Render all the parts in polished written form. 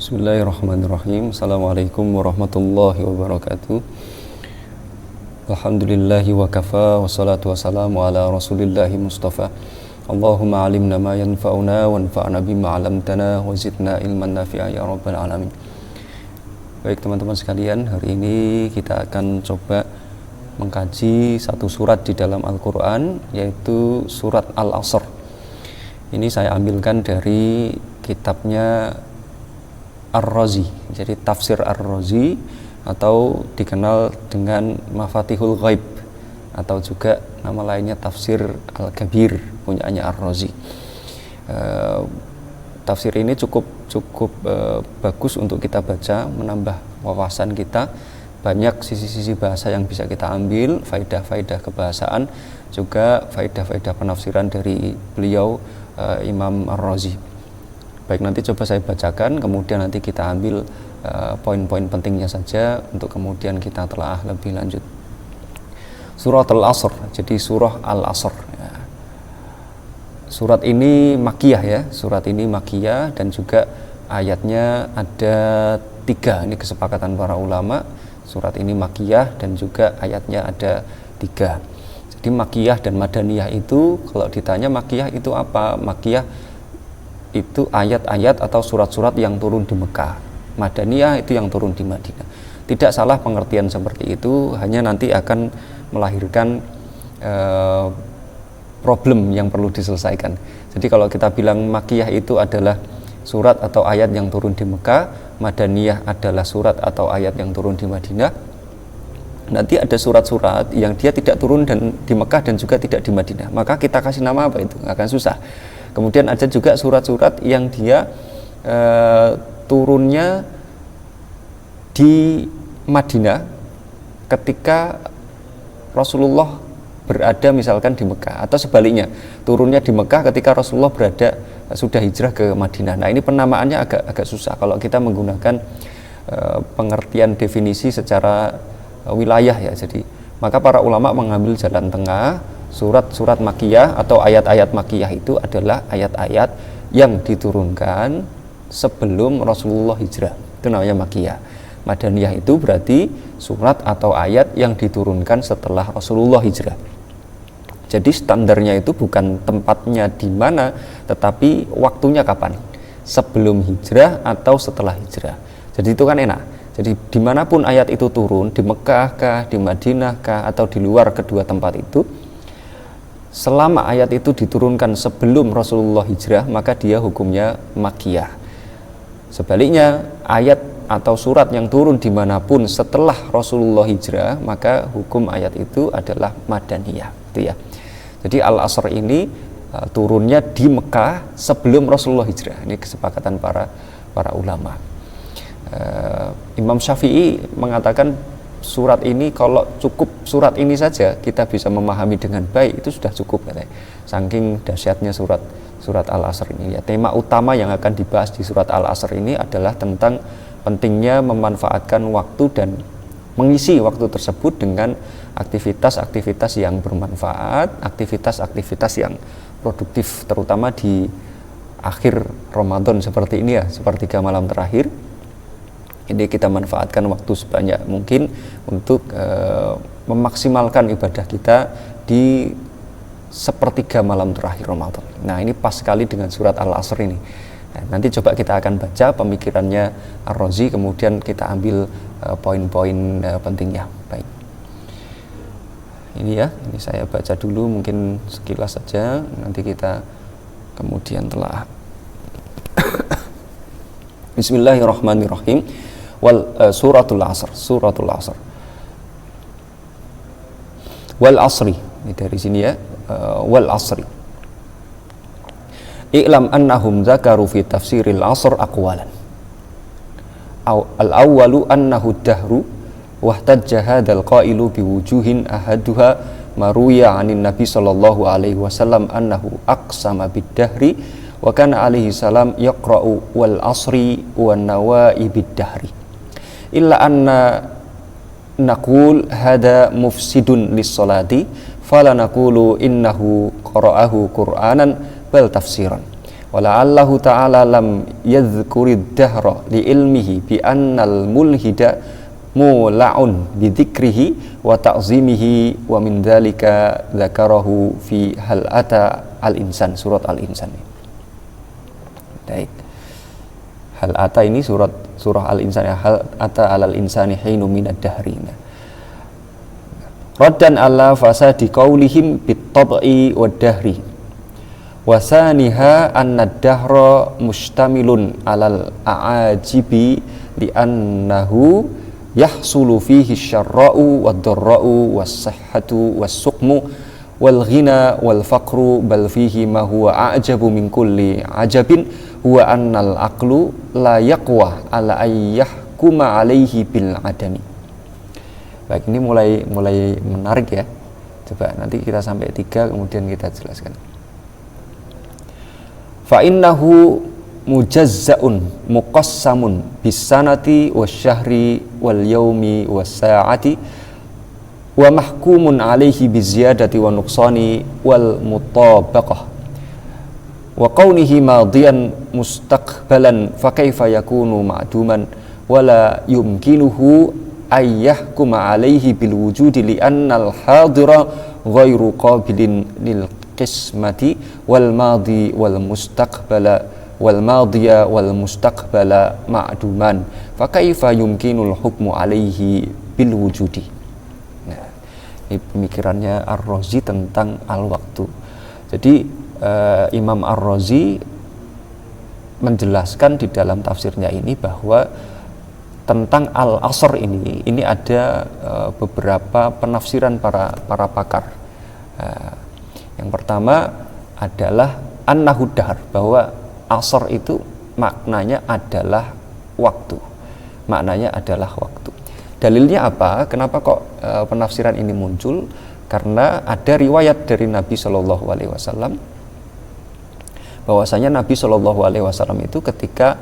Bismillahirrahmanirrahim. Assalamualaikum warahmatullahi wabarakatuh. Alhamdulillahi wa kafa, wassalatu wassalamu ala rasulillahi mustafa. Allahumma alimna ma yanfa'una wanfa'na bima 'allamtana wa zidna ilman nafi'a ya rabbal alamin. Baik teman-teman sekalian, hari ini kita akan coba mengkaji satu surat di dalam Al-Quran, yaitu surat Al-Asr. Ini saya ambilkan dari kitabnya Ar-Razi, jadi tafsir Ar-Razi atau dikenal dengan Mafatihul Ghaib, atau juga nama lainnya tafsir Al-Kabir punyanya Ar-Razi. Tafsir ini cukup bagus untuk kita baca, menambah wawasan kita. Banyak sisi-sisi bahasa yang bisa kita ambil, faidah-faidah kebahasaan, juga faidah-faidah penafsiran dari beliau Imam Ar-Razi. Baik, nanti coba saya bacakan, kemudian nanti kita ambil poin-poin pentingnya saja untuk kemudian kita telah lebih lanjut. Surat Al-Asr, jadi surah Al-Asr ya. Surat ini Makkiyah ya, surat ini Makkiyah dan juga ayatnya ada 3. Ini kesepakatan para ulama, surat ini Makkiyah dan juga ayatnya ada 3. Jadi Makkiyah dan Madaniyah itu, kalau ditanya Makkiyah itu apa? Makkiyah itu ayat-ayat atau surat-surat yang turun di Mekah. Madaniyah itu yang turun di Madinah. Tidak salah pengertian seperti itu, hanya nanti akan melahirkan problem yang perlu diselesaikan. Jadi kalau kita bilang Makkiyah itu adalah surat atau ayat yang turun di Mekah, Madaniyah adalah surat atau ayat yang turun di Madinah, nanti ada surat-surat yang dia tidak turun dan di Mekah dan juga tidak di Madinah, maka kita kasih nama apa itu? Akan susah. Kemudian ada juga surat-surat yang dia turunnya di Madinah ketika Rasulullah berada misalkan di Mekah, atau sebaliknya turunnya di Mekah ketika Rasulullah sudah hijrah ke Madinah. Nah, ini penamaannya agak susah kalau kita menggunakan pengertian definisi secara wilayah ya. Jadi maka para ulama mengambil jalan tengah. Surat-surat Makkiyah atau ayat-ayat Makkiyah itu adalah ayat-ayat yang diturunkan sebelum Rasulullah hijrah, itu namanya Makkiyah. Madaniyah itu berarti surat atau ayat yang diturunkan setelah Rasulullah hijrah. Jadi standarnya itu bukan tempatnya di mana, tetapi waktunya kapan, sebelum hijrah atau setelah hijrah. Jadi itu kan enak. Jadi dimanapun ayat itu turun, di Mekah kah, di Madinah kah, atau di luar kedua tempat itu, selama ayat itu diturunkan sebelum Rasulullah hijrah, maka dia hukumnya Makkiyah. Sebaliknya, ayat atau surat yang turun dimanapun setelah Rasulullah hijrah, maka hukum ayat itu adalah Madaniyah, gitu ya. Jadi Al-Asr ini turunnya di Mekah sebelum Rasulullah hijrah. Ini kesepakatan para ulama. Imam Syafi'i mengatakan surat ini, kalau cukup surat ini saja kita bisa memahami dengan baik, itu sudah cukup katanya. Saking dahsyatnya surat Al-Asr ini ya. Tema utama yang akan dibahas di surat Al-Asr ini adalah tentang pentingnya memanfaatkan waktu dan mengisi waktu tersebut dengan aktivitas-aktivitas yang bermanfaat, aktivitas-aktivitas yang produktif, terutama di akhir Ramadan seperti ini ya, sepertiga malam terakhir. Jadi kita manfaatkan waktu sebanyak mungkin untuk memaksimalkan ibadah kita di sepertiga malam terakhir Ramadan. Nah, ini pas sekali dengan surat Al-Asr ini. Nah, nanti coba kita akan baca pemikirannya Ar-Razi, kemudian kita ambil poin-poin pentingnya. Baik. Ini ya, ini saya baca dulu mungkin sekilas saja, nanti kita kemudian telah Bismillahirrahmanirrahim. Suratul Asr, suratul Asr. Wal asri, ini dari sini ya. Wal asri. I'lam annahum zakaru fi tafsiril asr aqwalan. Al-awwalu annahu dahru wahtajja hadzal qailu biwujuhin ahaduha maruya 'anin nabi sallallahu alaihi wasallam annahu aqsama bid-dahri wa kana alaihi salam yaqra'u wal asri wan nawa'i bid-dahri. Illa anna naqul hada mufsidun lis-salati fala naqulu innahu qara'ahu qur'anan bal tafsiran wala'allahu ta'ala lam yadhkurid dahra li ilmihi bi annal mulhida mula'un bi dzikrihi wa ta'zimihi wa min dzalika dzakarahu fi hal ata al-insan, surat al-insan. Baik. Hal ata ini surah al-insan, hal ata alal insani hinu minad dahri. Raddan ala fasadi qaulihim bit tab'i wad dahri. Wasaniha anna dahra mustamilun alal a'ajibi li'annahu yahsulu fihi syarra'u wad-dharra'u was-sihhatu was-suqmu wal-ghina wal-faqru bal fihi ma huwa a'jabu min kulli ajabin huwa annal aqlu la yaqwa ala ayyahkuma alaihi bil adami. Baik, ini mulai menarik ya. Coba nanti kita sampai 3 kemudian kita jelaskan. Fa innahu mujazza'un muqassamun bisanati wasyahri wal yaumi was-sa'ati wa mahkumun alaihi biziyadati wa nuqsani wal mutabaqah wa kaunihi madiyan mustaqbalan fa kaifa yakunu ma'duman wala yumkinuhu ayyahkuma alaihi bil wujudi li annal hadira ghairu qabilin lil qismati wal madi wal mustaqbala wal madiya wal mustaqbala ma'duman fa kaifa yumkinul hukmu alaihi bil wujudi. Nah, ini pemikirannya Ar-Razi tentang al-waktu. Jadi Imam Ar-Razi menjelaskan di dalam tafsirnya ini bahwa tentang al-asr ini ada beberapa penafsiran para pakar. Yang pertama adalah an-nahu dahar, bahwa asr itu maknanya adalah waktu. Maknanya adalah waktu. Dalilnya apa? Kenapa kok penafsiran ini muncul? Karena ada riwayat dari Nabi Shallallahu Alaihi Wasallam bahwasanya Nabi Shallallahu Alaihi Wasallam itu ketika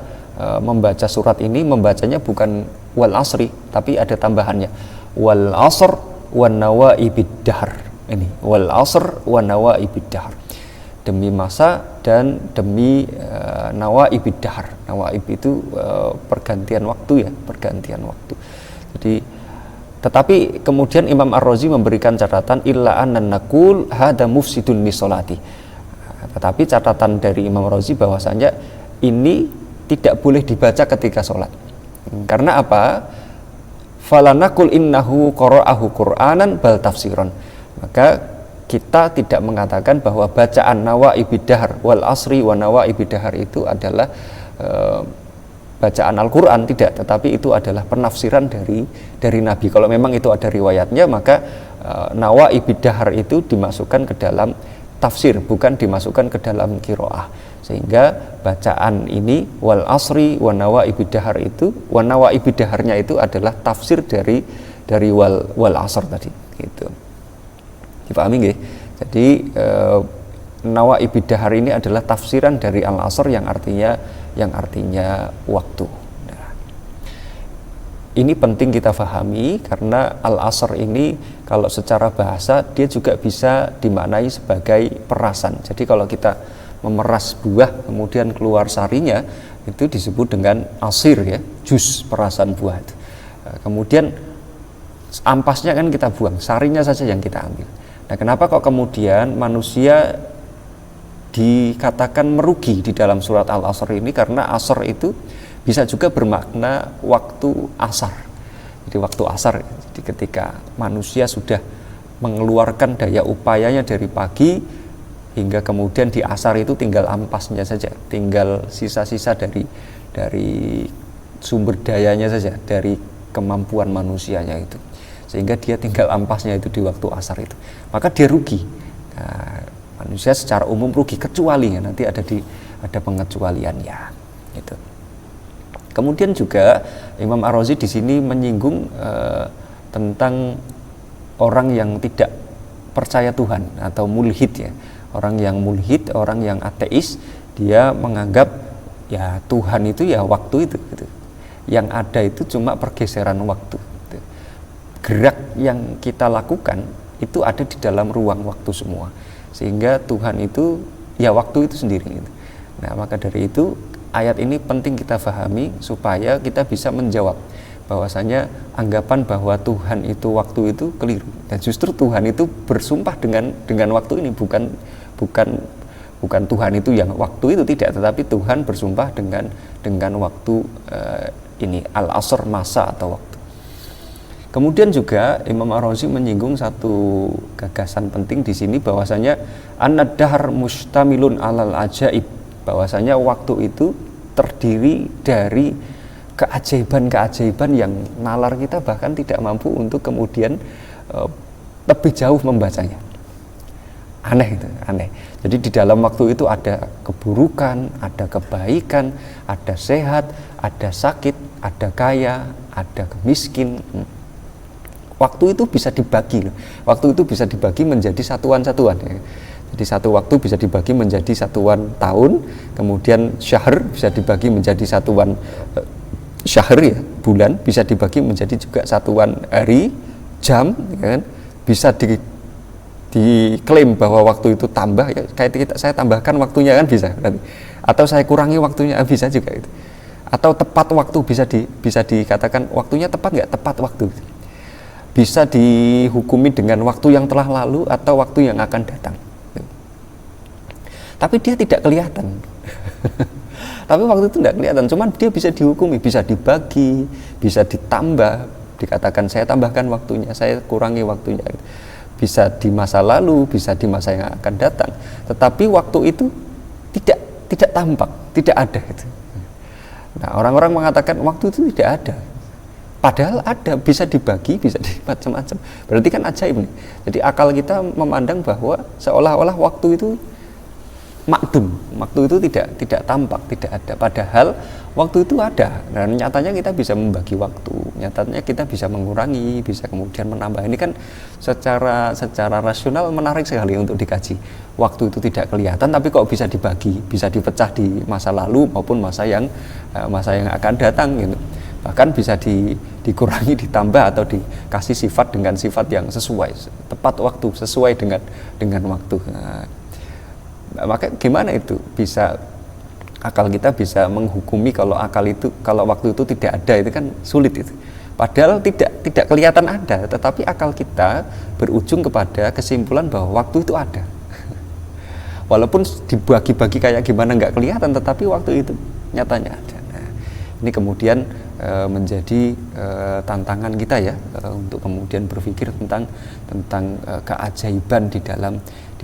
membaca surat ini membacanya bukan wal asri, tapi ada tambahannya wal asr wan nawaibid dahr. Ini wal asr wan nawaibid dahr, demi masa dan demi nawaibid dahr. Nawaib itu pergantian waktu ya, pergantian waktu. Jadi tetapi kemudian Imam Ar-Razi memberikan catatan illa annan naqul hada mufsidun li sholati. Tetapi catatan dari Imam Ar-Razi bahwasanya ini tidak boleh dibaca ketika sholat. Karena apa? Falanaqul innahu qara'ahu Qur'anan bal tafsiran. Maka kita tidak mengatakan bahwa bacaan nawaibid dahr wal asri wa nawaibid dahr itu adalah bacaan Al-Quran, tidak, tetapi itu adalah penafsiran dari Nabi. Kalau memang itu ada riwayatnya, maka nawaibid dahr itu dimasukkan ke dalam tafsir, bukan dimasukkan ke dalam qiraah. Sehingga bacaan ini wal asri wa nawaibid dahr itu, wa nawaibid dahrnya itu adalah tafsir dari wal asr tadi, gitu. Dipahami nggih? Jadi nawaibid dahr ini adalah tafsiran dari al-asr yang artinya waktu. Nah, ini penting kita pahami karena al-asr ini kalau secara bahasa dia juga bisa dimaknai sebagai perasan. Jadi kalau kita memeras buah kemudian keluar sarinya itu disebut dengan asir ya, jus perasan buah itu. Kemudian ampasnya kan kita buang, sarinya saja yang kita ambil. Nah, kenapa kok kemudian manusia dikatakan merugi di dalam surat Al-Asr ini? Karena asr itu bisa juga bermakna waktu asar. Jadi waktu asar, jadi ketika manusia sudah mengeluarkan daya upayanya dari pagi hingga kemudian di asar itu tinggal ampasnya saja, tinggal sisa-sisa dari sumber dayanya saja, dari kemampuan manusianya itu, sehingga dia tinggal ampasnya itu di waktu asar itu, maka dia rugi. Nah, manusia secara umum rugi, kecuali ya, nanti ada pengecualiannya gitu. Kemudian juga Imam Ar-Razi di sini menyinggung tentang orang yang tidak percaya Tuhan atau mulhid ya. Orang yang mulhid, orang yang ateis, dia menganggap ya Tuhan itu ya waktu itu gitu. Yang ada itu cuma pergeseran waktu gitu. Gerak yang kita lakukan itu ada di dalam ruang waktu semua, sehingga Tuhan itu ya waktu itu sendiri gitu. Nah, maka dari itu ayat ini penting kita pahami supaya kita bisa menjawab bahwasanya anggapan bahwa Tuhan itu waktu itu keliru. Dan justru Tuhan itu bersumpah dengan waktu ini, bukan Tuhan itu yang waktu itu, tidak, tetapi Tuhan bersumpah dengan waktu ini al-asr, masa atau waktu. Kemudian juga Imam Ar-Razi menyinggung satu gagasan penting di sini bahwasanya an-dahr mustamilun alal ajaib, bahwasanya waktu itu terdiri dari keajaiban-keajaiban yang nalar kita bahkan tidak mampu untuk kemudian lebih jauh membacanya. Aneh itu, aneh. Jadi di dalam waktu itu ada keburukan, ada kebaikan, ada sehat, ada sakit, ada kaya, ada miskin. Waktu itu bisa dibagi, waktu itu bisa dibagi menjadi satuan-satuan. Jadi satu waktu bisa dibagi menjadi satuan tahun, kemudian syahr bisa dibagi menjadi satuan syahr ya, bulan, bisa dibagi menjadi juga satuan hari, jam, ya kan? Bisa diklaim bahwa waktu itu tambah, ya, kayak saya tambahkan waktunya kan bisa, berarti. Atau saya kurangi waktunya bisa juga itu. Atau tepat waktu bisa dikatakan waktunya tepat nggak tepat waktu. Bisa dihukumi dengan waktu yang telah lalu atau waktu yang akan datang. Tapi dia tidak kelihatan. Tapi waktu itu tidak kelihatan, cuman dia bisa dihukumi, bisa dibagi, bisa ditambah, dikatakan saya tambahkan waktunya, saya kurangi waktunya. Bisa di masa lalu, bisa di masa yang akan datang. Tetapi waktu itu tidak tampak, tidak ada. Nah, orang-orang mengatakan waktu itu tidak ada. Padahal ada, bisa dibagi, bisa macam-macam. Berarti kan ajaib nih. Jadi akal kita memandang bahwa seolah-olah waktu itu makdum, waktu itu tidak tampak, tidak ada. Padahal waktu itu ada. Dan nyatanya kita bisa membagi waktu, nyatanya kita bisa mengurangi, bisa kemudian menambah. Ini kan secara rasional menarik sekali untuk dikaji. Waktu itu tidak kelihatan, tapi kok bisa dibagi, bisa dipecah di masa lalu maupun masa yang akan datang gitu. Bahkan bisa dikurangi, ditambah atau dikasih sifat dengan sifat yang sesuai, tepat waktu, sesuai dengan waktu. Nah, maka gimana itu bisa akal kita bisa menghukumi kalau waktu itu tidak ada, itu kan sulit itu. Padahal tidak kelihatan ada, tetapi akal kita berujung kepada kesimpulan bahwa waktu itu ada. Walaupun dibagi-bagi kayak gimana nggak kelihatan, tetapi waktu itu nyatanya ada. Nah, ini kemudian menjadi tantangan kita ya, untuk kemudian berpikir tentang keajaiban di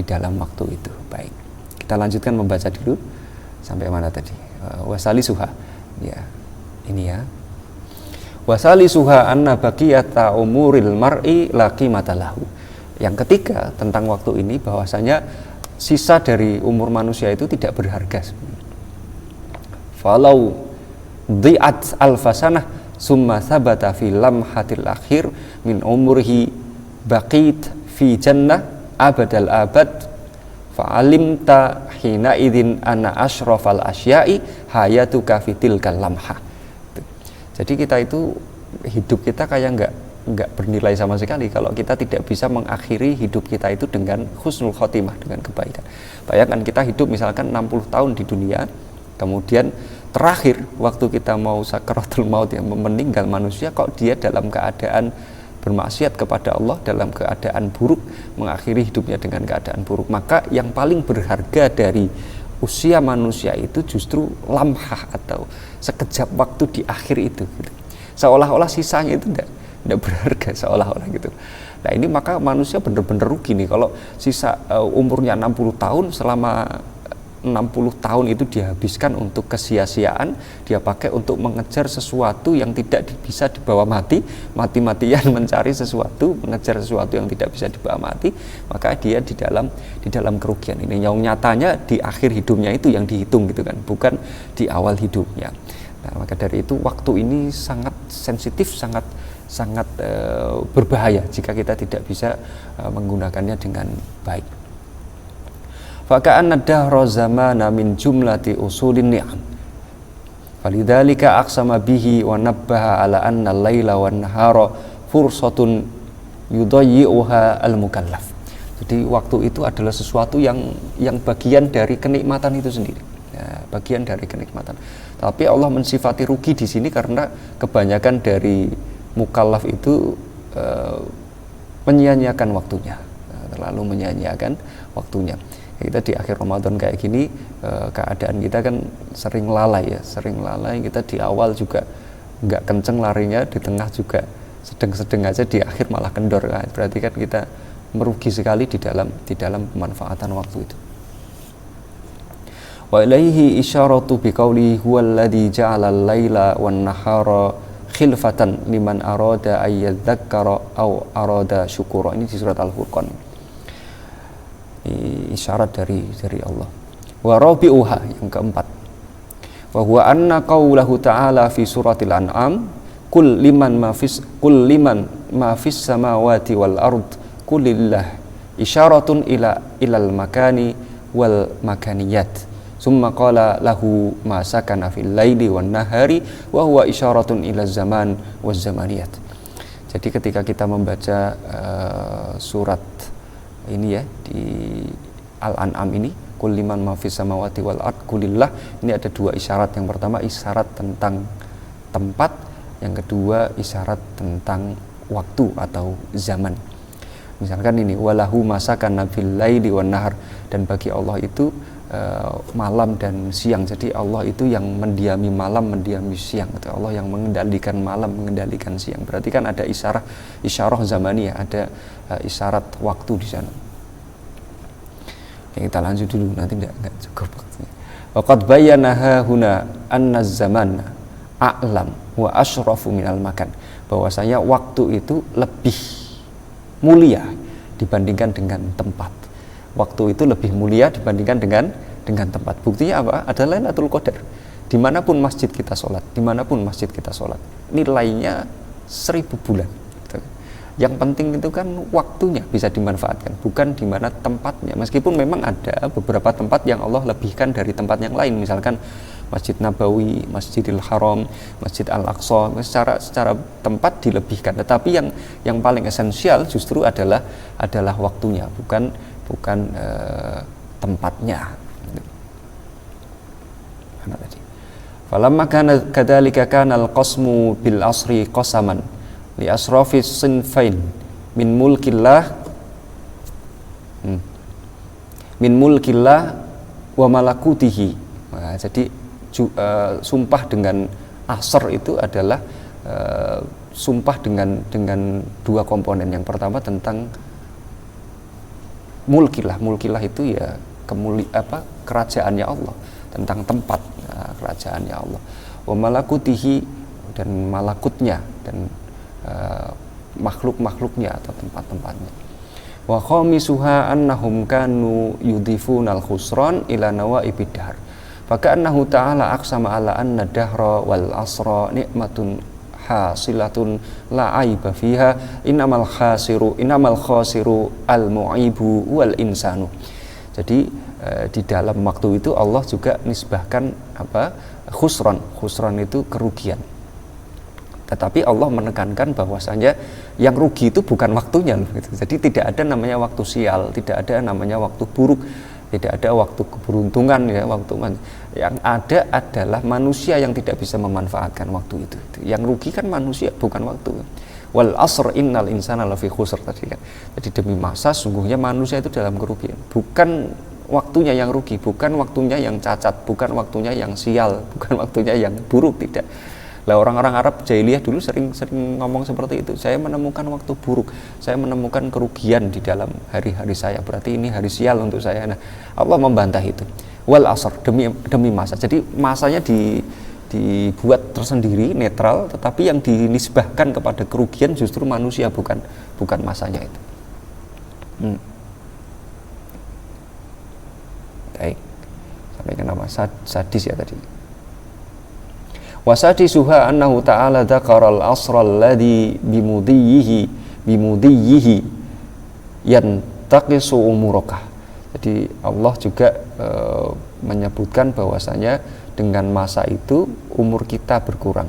dalam waktu itu. Baik, kita lanjutkan membaca dulu sampai mana tadi. Wasali suha, ya ini ya. Wasali suha anna baqiyata umuril mar'i la qimata lahu. Yang ketiga tentang waktu ini, bahwasanya sisa dari umur manusia itu tidak berharga. Falau dhi'at alfasanah summa thabata fi lamhatil akhir min umurhi baqit fi jannah abadal abad fa'alimta hina idzin anna asyrafal asya'i hayatuka fi tilkal lamhah. Jadi kita itu, hidup kita kayak enggak bernilai sama sekali kalau kita tidak bisa mengakhiri hidup kita itu dengan husnul khotimah, dengan kebaikan. Bayangkan kita hidup misalkan 60 tahun di dunia, kemudian terakhir waktu kita mau sakaratul maut, yang meninggal manusia, kok dia dalam keadaan bermaksiat kepada Allah, dalam keadaan buruk, mengakhiri hidupnya dengan keadaan buruk. Maka yang paling berharga dari usia manusia itu justru lamhah atau sekejap waktu di akhir itu gitu. Seolah-olah sisanya itu tidak berharga, seolah-olah gitu. Nah ini maka manusia benar-benar rugi nih kalau sisa umurnya 60 tahun, selama 60 tahun itu dihabiskan untuk kesia-siaan, dia pakai untuk mengejar sesuatu yang tidak bisa dibawa mati-matian mencari sesuatu, mengejar sesuatu yang tidak bisa dibawa mati, maka dia di dalam kerugian ini. Yang nyatanya di akhir hidupnya itu yang dihitung gitu kan, bukan di awal hidupnya. Nah, maka dari itu waktu ini sangat sensitif, sangat berbahaya jika kita tidak bisa menggunakannya dengan baik. Faka'anna dahra zamana min jumlati usulin ni'am. Falidzalika aqsama bihi wa nabbaha ala anna al-laila wan nahara fursatun yudayyi'uha al-mukallaf. Jadi waktu itu adalah sesuatu yang bagian dari kenikmatan itu sendiri. Ya, bagian dari kenikmatan. Tapi Allah mensifati rugi di sini karena kebanyakan dari mukallaf itu menyia-nyiakan waktunya, terlalu menyia-nyiakan waktunya. Kita di akhir Ramadan kayak gini, keadaan kita kan sering lalai ya, kita di awal juga nggak kenceng larinya, di tengah juga sedang-sedang aja, di akhir malah kendor. Nah, berarti kan kita merugi sekali di dalam pemanfaatan waktu itu. Wa ilaihi isyaratu biqauli huwallazi ja'ala al-laila wan-nahara khilfatan liman arada ayyadzakkara aw arada syukura. Ini di surat Al-Furqan. Isyarat dari Allah. Wa rabi'uha, yang keempat. Wa huwa anna qaulahu ta'ala fi suratil an'am kul liman ma fis samawati wal ard kulillah isyaratun ilal makani wal makaniyat. Summa qala lahu ma sakana fil laili wan nahari wa huwa isyaratun ila zaman waz zamaniyat. Jadi ketika kita membaca surat ini ya di Al-An'am ini, kul liman ma fis samawati wal ard kulillah, ini ada dua isyarat. Yang pertama isyarat tentang tempat, yang kedua isyarat tentang waktu atau zaman. Misalkan ini walahu ma sakana fil laili wan nahar, dan bagi Allah itu malam dan siang. Jadi Allah itu yang mendiami malam, mendiami siang, atau Allah yang mengendalikan malam, mengendalikan siang. Berarti kan ada isyarah zamaniyah, ada isyarat waktu di sana. Oke, kita lanjut dulu, nanti enggak cukup waktunya. Waqad bayyana huna anna zaman a'lam wa asyrafu minal makan. Bahwasanya waktu itu lebih mulia dibandingkan dengan tempat. Waktu itu lebih mulia dibandingkan dengan tempat. Buktinya apa? Adalah Lailatul Qadar. Dimanapun masjid kita sholat, nilainya 1000 bulan. Yang penting itu kan waktunya bisa dimanfaatkan, bukan di mana tempatnya. Meskipun memang ada beberapa tempat yang Allah lebihkan dari tempat yang lain, misalkan Masjid Nabawi, Masjidil Haram, Masjid Al-Aqsa, secara tempat dilebihkan. Tetapi yang paling esensial justru adalah waktunya, bukan tempatnya. Mana tadi? Falamma kana kadzalika kana al-qasmu bil asri qasaman li asrafi sinfain min mulkillah wa malakutihi. Nah, jadi sumpah dengan asr itu adalah sumpah dengan dua komponen. Yang pertama tentang mulkilah itu ya kerajaannya Allah, tentang tempat kerajaannya Allah. Wa malakutihi, dan malakutnya, dan makhluk-makhluknya atau tempat-tempatnya. Wa khamisuha annahum kanu yudhifunal khusran ila nawaibid dahr. Faka'annahu ta'ala aqsama ala anna dahra wal asra nikmatun hasilatun la aiba fiha innamal khasiru al mu'ibu wal insanu. Jadi di dalam waktu itu Allah juga nisbahkan khusran itu kerugian. Tetapi Allah menekankan bahwasanya yang rugi itu bukan waktunya loh, gitu. Jadi tidak ada namanya waktu sial, tidak ada namanya waktu buruk, tidak ada waktu keberuntungan ya, yang ada adalah manusia yang tidak bisa memanfaatkan waktu itu. Yang rugi kan manusia, bukan waktu. Wal asr innal insana lafi khusr tadi kan. Jadi demi masa sungguhnya manusia itu dalam kerugian. Bukan waktunya yang rugi, bukan waktunya yang cacat, bukan waktunya yang sial, bukan waktunya yang buruk, tidak. Lah orang-orang Arab jahiliyah dulu sering ngomong seperti itu. Saya menemukan waktu buruk, saya menemukan kerugian di dalam hari-hari saya. Berarti ini hari sial untuk saya. Nah, Allah membantah itu. Wal asr, demi masa. Jadi masanya dibuat tersendiri, netral, tetapi yang dinisbahkan kepada kerugian justru manusia, bukan masanya itu. Baik. Sampai ke nama sadis ya tadi. Wasadisuha annahu ta'ala dzakaral asra alladhi bimudiyyihi yantaqisu umuraka. Jadi Allah juga menyebutkan bahwasanya dengan masa itu umur kita berkurang.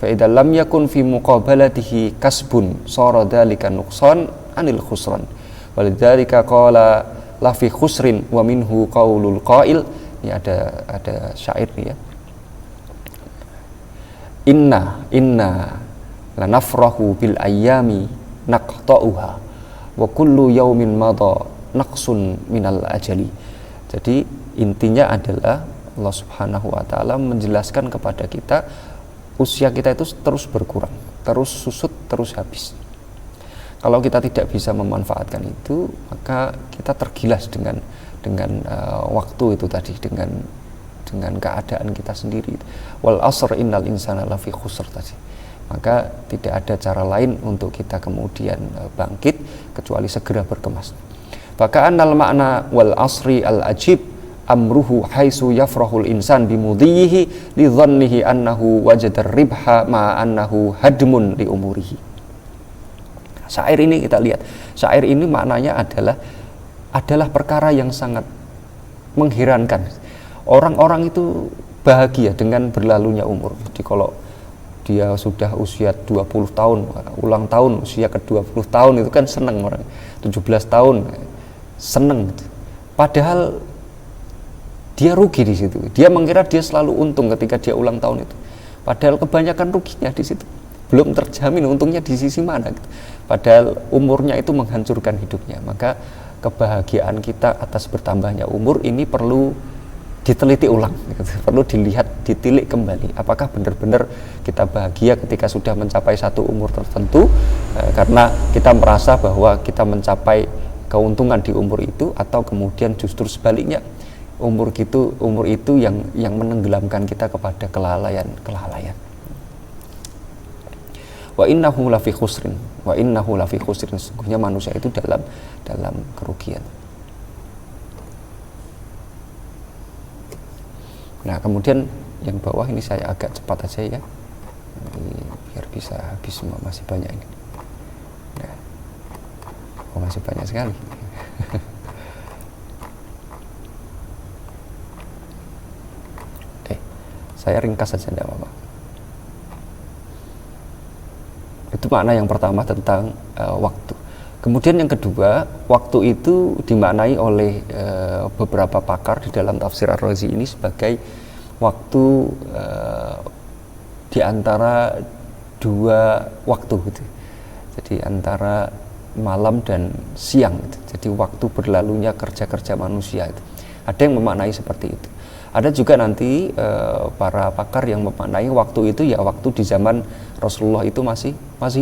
Fa idza lam yakun fi muqabalatihi kasbun sara dzalika nuqsan anil khusran. Walidzalika qala la fi khusrin wa minhu qaulul qail Ini ada syair nih ya. Inna lanafrahu bil ayyami naqta'uha wa kullu yaumin madha naqsun minal ajali. Jadi intinya adalah Allah Subhanahu wa taala menjelaskan kepada kita usia kita itu terus berkurang, terus susut, terus habis. Kalau kita tidak bisa memanfaatkan itu, maka kita tergilas dengan waktu itu tadi, dengan keadaan kita sendiri. Wal asr innal insana lafi khusr tadi. Maka tidak ada cara lain untuk kita kemudian bangkit kecuali segera berkemas. Faka'annal makna wal asri al ajib amruhu haisu yafrahul insan bimudhihi li dhannihi annahu wajadar ribha ma annahu hadmun li umurihi. Syair ini kita lihat, syair ini maknanya adalah perkara yang sangat mengherankan. Orang-orang itu bahagia dengan berlalunya umur. Jadi kalau dia sudah usia 20 tahun, ulang tahun usia ke-20 tahun itu kan seneng orang. 17 tahun seneng. Padahal dia rugi di situ. Dia mengira dia selalu untung ketika dia ulang tahun itu. Padahal kebanyakan ruginya di situ. Belum terjamin untungnya di sisi mana gitu. Padahal umurnya itu menghancurkan hidupnya. Maka kebahagiaan kita atas bertambahnya umur ini perlu diteliti ulang gitu. Perlu dilihat, ditilik kembali apakah benar-benar kita bahagia ketika sudah mencapai satu umur tertentu karena kita merasa bahwa kita mencapai keuntungan di umur itu, atau kemudian justru sebaliknya umur itu yang menenggelamkan kita kepada kelalaian. Wa innahu lafi khusrin, sesungguhnya manusia itu dalam kerugian. Nah, kemudian yang bawah ini saya agak cepat aja ya, biar bisa habis semua, masih banyak ini. Nah, masih banyak sekali. Oke, saya ringkas saja, tidak apa-apa. Itu makna yang pertama tentang waktu. Kemudian yang kedua, waktu itu dimaknai oleh beberapa pakar di dalam tafsir Ar-Razi ini sebagai waktu di antara dua waktu gitu. Jadi antara malam dan siang gitu. Jadi waktu berlalunya kerja-kerja manusia itu. Ada yang memaknai seperti itu. Ada juga nanti para pakar yang memaknai waktu itu ya waktu di zaman Rasulullah itu masih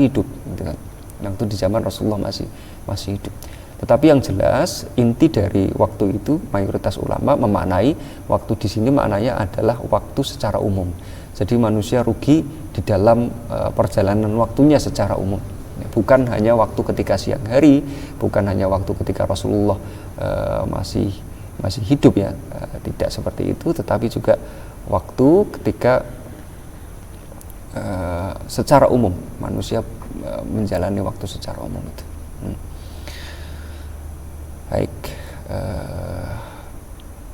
hidup gitu kan. Waktu di zaman Rasulullah masih hidup. Tetapi yang jelas inti dari waktu itu mayoritas ulama memaknai waktu di sini maknanya adalah waktu secara umum. Jadi manusia rugi di dalam perjalanan waktunya secara umum. Bukan hanya waktu ketika siang hari, bukan hanya waktu ketika Rasulullah masih hidup ya, tidak seperti itu, tetapi juga waktu ketika secara umum manusia menjalani waktu secara umum itu. Baik,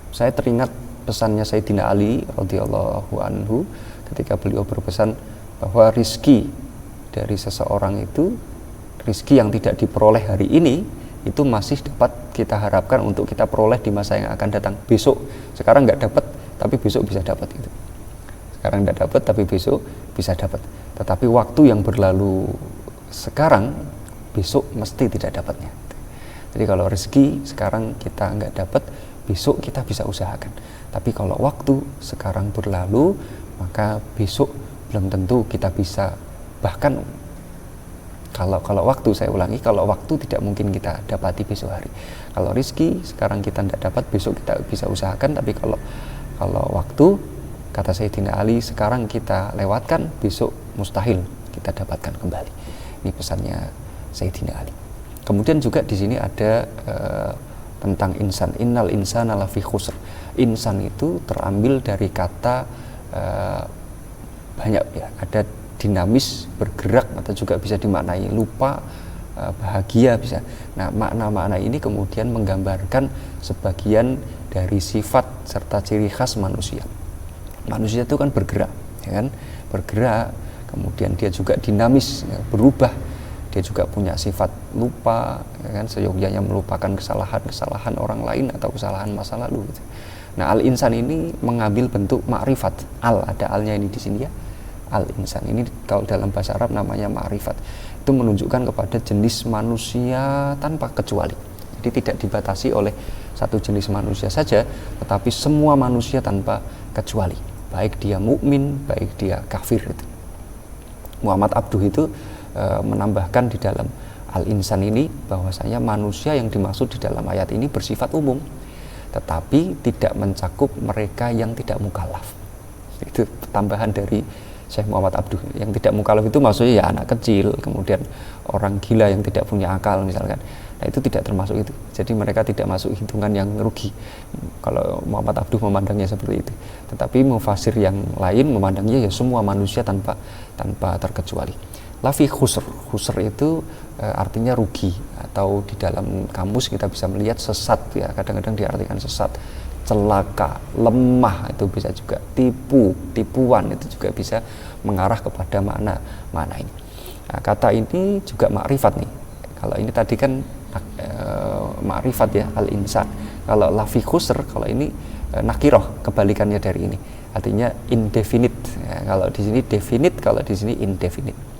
saya teringat pesannya Sayyidina Ali radhiyallahu anhu ketika beliau berpesan bahwa rizki dari seseorang itu, rizki yang tidak diperoleh hari ini itu masih dapat kita harapkan untuk kita peroleh di masa yang akan datang. Besok, sekarang nggak dapat tapi besok bisa dapat itu. Sekarang nggak dapat tapi besok bisa dapat. Tetapi waktu yang berlalu sekarang, besok mesti tidak dapatnya. Jadi kalau rezeki sekarang kita nggak dapat, besok kita bisa usahakan. Tapi kalau waktu sekarang berlalu, maka besok belum tentu kita bisa. Bahkan kalau waktu, saya ulangi, kalau waktu tidak mungkin kita dapati besok hari. Kalau rezeki sekarang kita tidak dapat, besok kita bisa usahakan. Tapi kalau waktu, kata Sayyidina Ali, sekarang kita lewatkan, besok mustahil kita dapatkan kembali. Ini pesannya Sayyidina Ali. Kemudian juga di sini ada tentang insan. Innal insana lafi khusr. Insan itu terambil dari kata banyak ya, ada dinamis, bergerak, atau juga bisa dimaknai lupa, bahagia bisa. Nah, makna-makna ini kemudian menggambarkan sebagian dari sifat serta ciri khas manusia. Manusia itu kan bergerak, ya kan? Bergerak, kemudian dia juga dinamis, ya, berubah. Dia juga punya sifat lupa, ya kan? Seyogyanya melupakan kesalahan orang lain atau kesalahan masa lalu gitu. Nah, al-insan ini mengambil bentuk ma'rifat. Ada alnya ini di sini ya. Al-insan ini kalau dalam bahasa Arab namanya ma'rifat. Itu menunjukkan kepada jenis manusia tanpa kecuali. Jadi tidak dibatasi oleh satu jenis manusia saja, tetapi semua manusia tanpa kecuali. Baik dia mukmin, baik dia kafir. Muhammad Abduh itu menambahkan di dalam al-insan ini bahwasanya manusia yang dimaksud di dalam ayat ini bersifat umum, tetapi tidak mencakup mereka yang tidak mukallaf. Itu tambahan dari Syekh Muhammad Abduh. Yang tidak mukallaf itu maksudnya ya anak kecil, kemudian orang gila yang tidak punya akal misalkan. Nah, itu tidak termasuk itu. Jadi mereka tidak masuk hitungan yang rugi. Kalau Muhammad Abduh memandangnya seperti itu. Tetapi mufasir yang lain memandangnya ya semua manusia tanpa terkecuali. Lafi khusr. Khusr itu artinya rugi, atau di dalam kamus kita bisa melihat sesat ya, kadang-kadang diartikan sesat, celaka, lemah, itu bisa juga tipuan, itu juga bisa mengarah kepada makna ini. Nah, kata ini juga makrifat nih. Kalau ini tadi kan makrifat ya, al-insan. Kalau lafi khusr, kalau ini nakiroh, kebalikannya dari ini. Artinya indefinite. Ya, kalau di sini definite, kalau di sini indefinite.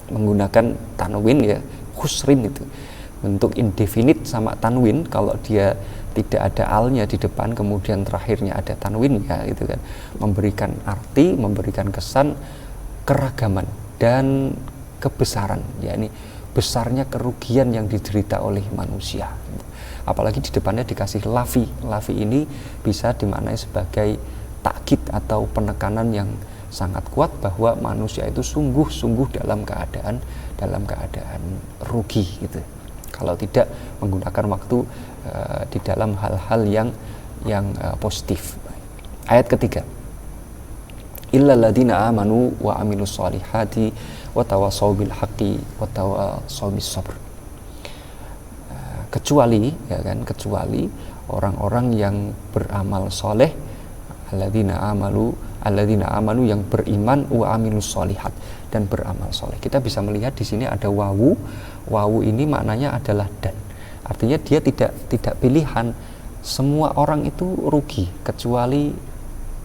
Menggunakan tanwin ya, khusrin itu bentuk indefinite sama tanwin. Kalau dia tidak ada alnya di depan kemudian terakhirnya ada tanwin ya, itu kan memberikan arti, memberikan kesan keragaman dan kebesaran, yakni besarnya kerugian yang diderita oleh manusia. Apalagi di depannya dikasih lafi ini bisa dimaknai sebagai takkid atau penekanan yang sangat kuat bahwa manusia itu sungguh-sungguh dalam keadaan rugi gitu. Kalau tidak menggunakan waktu di dalam hal-hal yang positif. Ayat ketiga. Illal ladzina amanu wa amilus solihati wa tawassaw bil haqqi wa tawassaw bis sabr. Kecuali orang-orang yang beramal soleh, alladzina amanu yang beriman wa amilus solihat dan beramal soleh. Kita bisa melihat di sini ada wawu ini maknanya adalah dan. Artinya dia tidak pilihan, semua orang itu rugi kecuali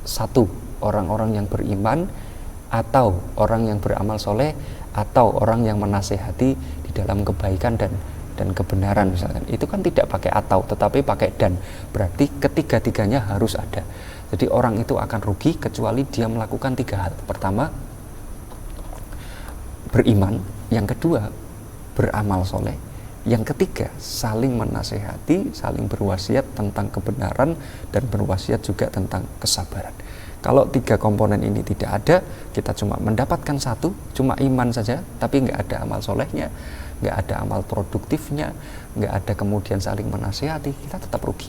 satu, orang-orang yang beriman atau orang yang beramal soleh atau orang yang menasehati di dalam kebaikan dan kebenaran misalkan. Itu kan tidak pakai atau tetapi pakai dan. Berarti ketiga-tiganya harus ada. Jadi orang itu akan rugi kecuali dia melakukan tiga hal. Pertama, beriman. Yang kedua, beramal soleh. Yang ketiga, saling menasehati, saling berwasiat tentang kebenaran dan berwasiat juga tentang kesabaran. Kalau tiga komponen ini tidak ada, kita cuma mendapatkan satu, cuma iman saja, tapi nggak ada amal solehnya, nggak ada amal produktifnya, nggak ada kemudian saling menasehati, kita tetap rugi.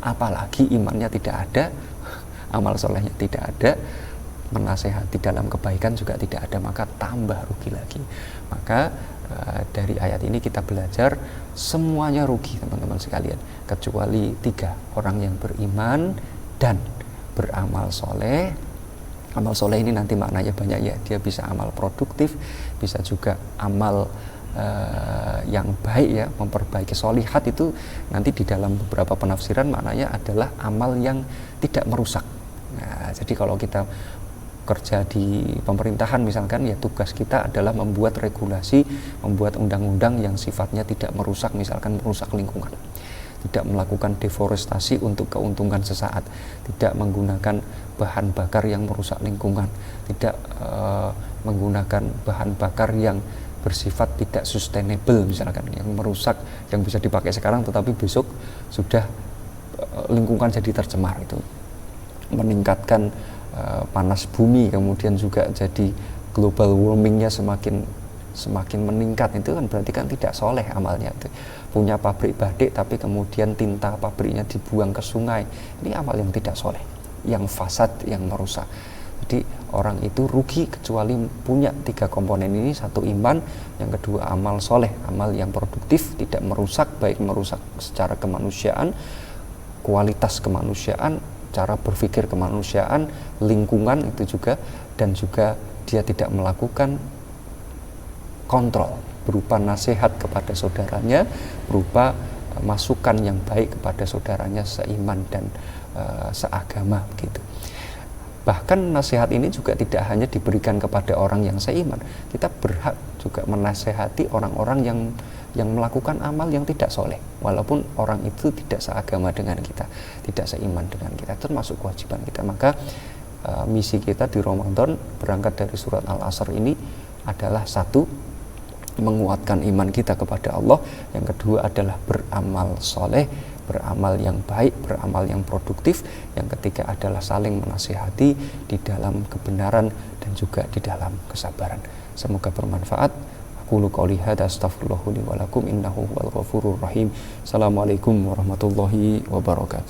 Apalagi imannya tidak ada, amal solehnya tidak ada, menasehati dalam kebaikan juga tidak ada, maka tambah rugi lagi. Maka dari ayat ini kita belajar semuanya rugi teman-teman sekalian, kecuali tiga, orang yang beriman dan beramal soleh. Amal soleh ini nanti maknanya banyak ya, dia bisa amal produktif, bisa juga amal yang baik ya, memperbaiki. Solihat itu nanti di dalam beberapa penafsiran maknanya adalah amal yang tidak merusak. Nah, jadi kalau kita kerja di pemerintahan misalkan ya, tugas kita adalah membuat regulasi, membuat undang-undang yang sifatnya tidak merusak, misalkan merusak lingkungan, tidak melakukan deforestasi untuk keuntungan sesaat, tidak menggunakan bahan bakar yang merusak lingkungan, tidak menggunakan bahan bakar yang bersifat tidak sustainable misalkan, yang merusak, yang bisa dipakai sekarang tetapi besok sudah lingkungan jadi tercemar, itu meningkatkan panas bumi, kemudian juga jadi global warmingnya semakin meningkat. Itu kan berarti kan tidak soleh amalnya. Itu punya pabrik batik tapi kemudian tinta pabriknya dibuang ke sungai, ini amal yang tidak soleh, yang fasad, yang merusak. Jadi orang itu rugi kecuali punya tiga komponen ini. Satu, iman. Yang kedua, amal soleh, amal yang produktif, tidak merusak, baik merusak secara kemanusiaan, kualitas kemanusiaan, cara berpikir kemanusiaan, lingkungan itu juga, dan juga dia tidak melakukan kontrol berupa nasihat kepada saudaranya, berupa masukan yang baik kepada saudaranya seiman dan seagama gitu. Bahkan nasihat ini juga tidak hanya diberikan kepada orang yang seiman, kita berhak juga menasehati orang-orang yang melakukan amal yang tidak soleh, walaupun orang itu tidak seagama dengan kita, tidak seiman dengan kita, termasuk kewajiban kita. Maka misi kita di Ramadan berangkat dari surat Al-Asr ini adalah satu, menguatkan iman kita kepada Allah, yang kedua adalah beramal soleh, beramal yang baik, beramal yang produktif, yang ketiga adalah saling menasihati di dalam kebenaran dan juga di dalam kesabaran. Semoga bermanfaat. Aqulu qouli hadza astaghfirullah li wa lakum innahu huwal ghafurur rahim. Assalamualaikum warahmatullahi wabarakatuh.